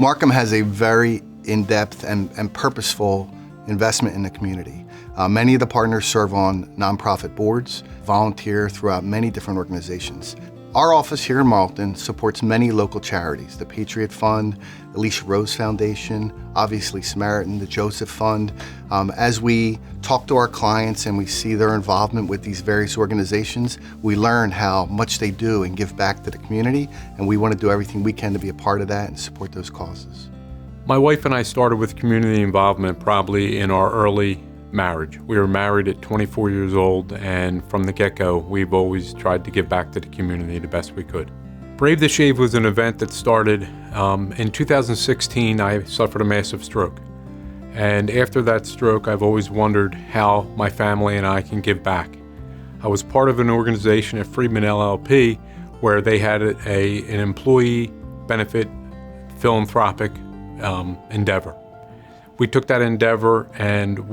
Marcum has a very in-depth and purposeful investment in the community. Many of the partners serve on nonprofit boards, volunteer throughout many different organizations. Our office here in Marlton supports many local charities, the Patriot Fund, Alicia Rose Foundation, obviously Samaritan, the Joseph Fund. As we talk to our clients and we see their involvement with these various organizations, we learn how much they do and give back to the community, and we want to do everything we can to be a part of that and support those causes. My wife and I started with community involvement probably in our early marriage. We were married at 24 years old, and from the get-go, we've always tried to give back to the community the best we could. Brave the Shave was an event that started in 2016. I suffered a massive stroke. And after that stroke, I've always wondered how my family and I can give back. I was part of an organization at Freedman LLP where they had an employee benefit philanthropic endeavor. We took that endeavor and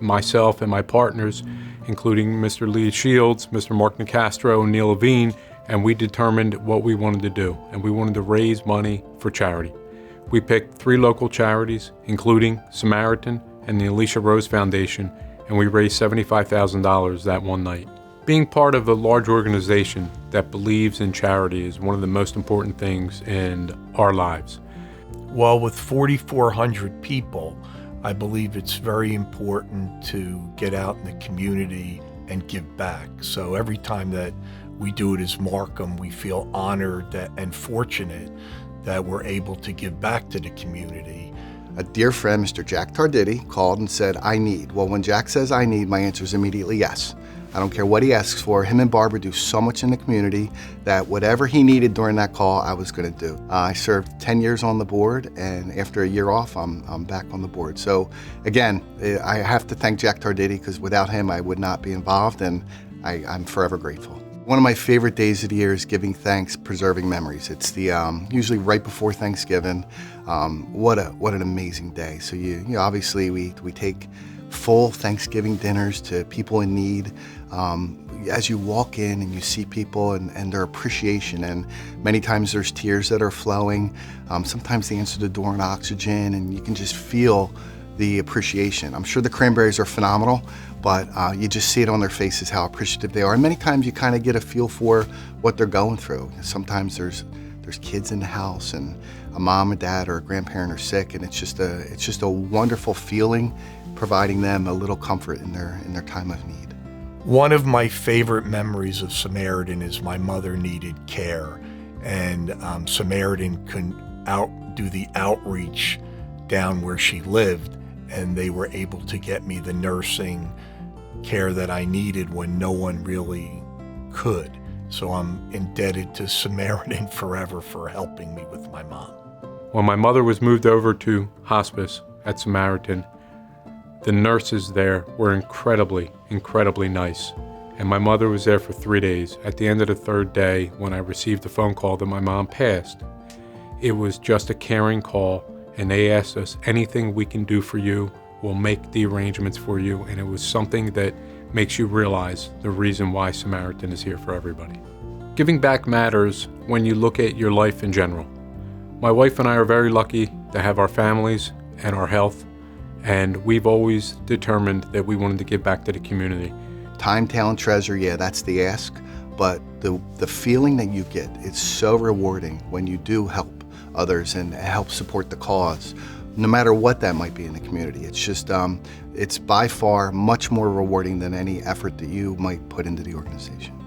myself and my partners, including Mr. Lee Shields, Mr. Mark Nicastro, and Neil Levine, and we determined what we wanted to do, and we wanted to raise money for charity. We picked 3 local charities, including Samaritan and the Alicia Rose Foundation, and we raised $75,000 that one night. Being part of a large organization that believes in charity is one of the most important things in our lives. Well, with 4,400 people, I believe it's very important to get out in the community and give back. So every time that we do it as Marcum, we feel honored and fortunate that we're able to give back to the community. A dear friend, Mr. Jack Tarditi, called and said, "I need." Well, when Jack says I need, my answer is immediately yes. I don't care what he asks for. Him and Barbara do so much in the community that whatever he needed during that call, I was going to do. I served 10 years on the board, and after a year off, I'm back on the board. So again, I have to thank Jack Tarditi, because without him, I would not be involved, and I'm forever grateful. One of my favorite days of the year is giving thanks, preserving memories. It's the usually right before Thanksgiving. What an amazing day. So you obviously we take full Thanksgiving dinners to people in need. As you walk in and you see people and their appreciation, and many times there's tears that are flowing. Sometimes they answer the door in oxygen, and you can just feel the appreciation. I'm sure the cranberries are phenomenal, but you just see it on their faces how appreciative they are. And many times you kind of get a feel for what they're going through. Sometimes there's kids in the house, and a mom and dad or a grandparent are sick, and it's just a wonderful feeling, providing them a little comfort in their time of need. One of my favorite memories of Samaritan is my mother needed care, and Samaritan could do the outreach down where she lived, and they were able to get me the nursing care that I needed when no one really could. So I'm indebted to Samaritan forever for helping me with my mom. When my mother was moved over to hospice at Samaritan, the nurses there were incredibly nice. And my mother was there for 3 days. At the end of the 3rd day, when I received the phone call that my mom passed, it was just a caring call, and they asked us, anything we can do for you, we'll make the arrangements for you. And it was something that makes you realize the reason why Samaritan is here for everybody. Giving back matters when you look at your life in general. My wife and I are very lucky to have our families and our health, and we've always determined that we wanted to give back to the community. Time, talent, treasure, yeah, that's the ask, but the feeling that you get, it's so rewarding when you do help others and help support the cause, no matter what that might be in the community. It's just, it's by far much more rewarding than any effort that you might put into the organization.